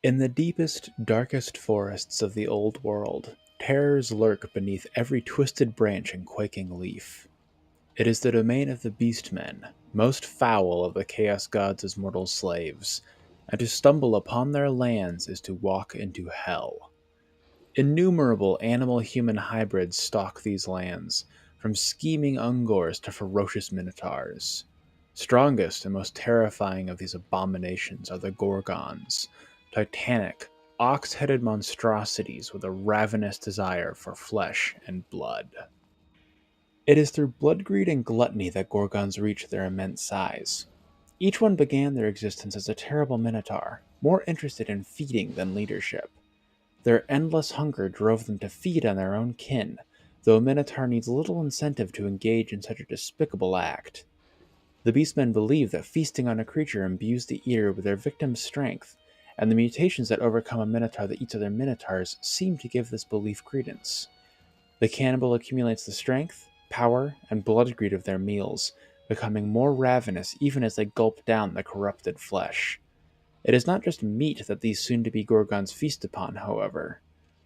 In the deepest, darkest forests of the old world, terrors lurk beneath every twisted branch and quaking leaf. It is the domain of the Beastmen, most foul of the Chaos Gods' mortal slaves, and to stumble upon their lands is to walk into hell. Innumerable animal-human hybrids stalk these lands, from scheming Ungors to ferocious Minotaurs. Strongest and most terrifying of these abominations are the Ghorgons, titanic, ox-headed monstrosities with a ravenous desire for flesh and blood. It is through blood greed and gluttony that Gorgons reach their immense size. Each one began their existence as a terrible minotaur, more interested in feeding than leadership. Their endless hunger drove them to feed on their own kin, though a minotaur needs little incentive to engage in such a despicable act. The Beastmen believe that feasting on a creature imbues the eater with their victim's strength, and the mutations that overcome a minotaur that eats other minotaurs seem to give this belief credence. The cannibal accumulates the strength, power, and blood greed of their meals, becoming more ravenous even as they gulp down the corrupted flesh. It is not just meat that these soon-to-be Gorgons feast upon, however.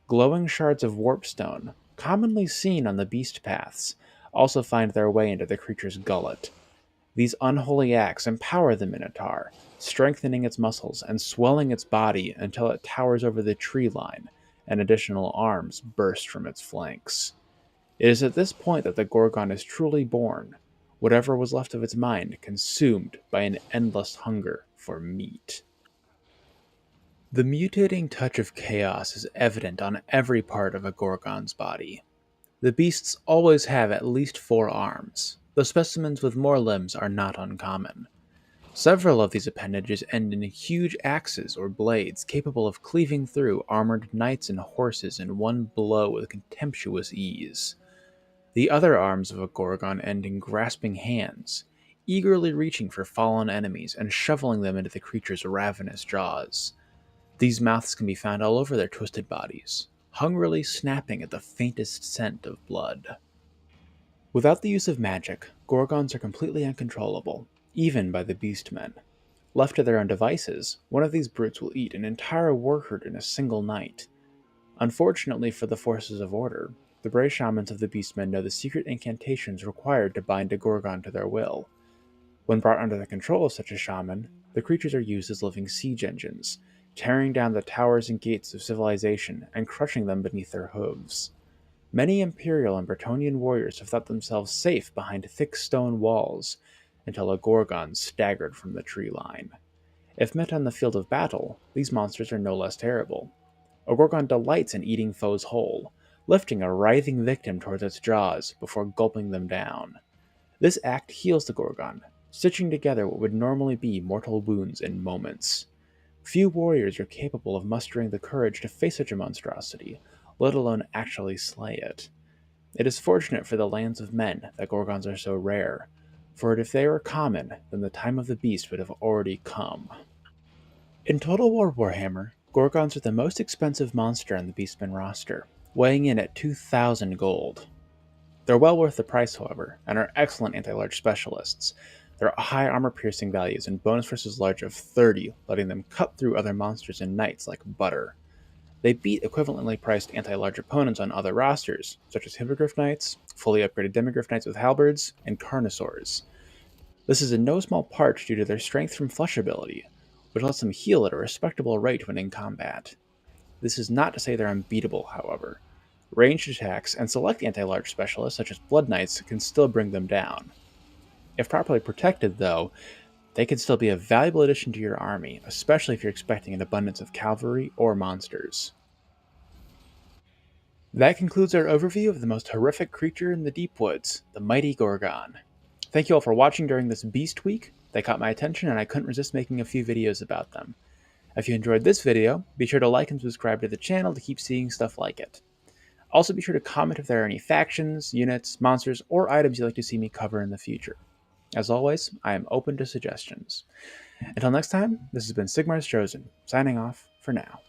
Glowing shards of warpstone, commonly seen on the beast paths, also find their way into the creature's gullet. These unholy acts empower the Minotaur, strengthening its muscles and swelling its body until it towers over the tree line, and additional arms burst from its flanks. It is at this point that the Gorgon is truly born, whatever was left of its mind consumed by an endless hunger for meat. The mutating touch of chaos is evident on every part of a Gorgon's body. The beasts always have at least 4 arms, though specimens with more limbs are not uncommon. Several of these appendages end in huge axes or blades capable of cleaving through armored knights and horses in one blow with contemptuous ease. The other arms of a Gorgon end in grasping hands, eagerly reaching for fallen enemies and shoveling them into the creature's ravenous jaws. These mouths can be found all over their twisted bodies, hungrily snapping at the faintest scent of blood. Without the use of magic, Gorgons are completely uncontrollable, even by the Beastmen. Left to their own devices, one of these brutes will eat an entire warherd in a single night. Unfortunately for the forces of order, the brave shamans of the Beastmen know the secret incantations required to bind a Gorgon to their will. When brought under the control of such a shaman, the creatures are used as living siege engines, tearing down the towers and gates of civilization and crushing them beneath their hooves. Many Imperial and Bretonnian warriors have thought themselves safe behind thick stone walls until a Gorgon staggered from the tree line. If met on the field of battle, these monsters are no less terrible. A Gorgon delights in eating foes whole, lifting a writhing victim towards its jaws before gulping them down. This act heals the Gorgon, stitching together what would normally be mortal wounds in moments. Few warriors are capable of mustering the courage to face such a monstrosity, let alone actually slay it. It is fortunate for the lands of men that Gorgons are so rare, for if they were common, then the time of the beast would have already come. In Total War Warhammer, Gorgons are the most expensive monster on the Beastmen roster, weighing in at 2,000 gold. They're well worth the price, however, and are excellent anti-large specialists. Their high armor-piercing values and bonus versus large of 30, letting them cut through other monsters and knights like butter. They beat equivalently priced anti-large opponents on other rosters, such as Hippogriff Knights, fully upgraded Demigryph Knights with halberds, and Carnosaurs. This is in no small part due to their strength from flesh ability, which lets them heal at a respectable rate when in combat. This is not to say they're unbeatable, however. Ranged attacks and select anti-large specialists such as Blood Knights can still bring them down. If properly protected, though, they can still be a valuable addition to your army, especially if you're expecting an abundance of cavalry or monsters. That concludes our overview of the most horrific creature in the deep woods, the mighty Gorgon. Thank you all for watching during this Beast Week. They caught my attention and I couldn't resist making a few videos about them. If you enjoyed this video, be sure to like and subscribe to the channel to keep seeing stuff like it. Also be sure to comment if there are any factions, units, monsters, or items you'd like to see me cover in the future. As always, I am open to suggestions. Until next time, this has been Sigmar's Chosen, signing off for now.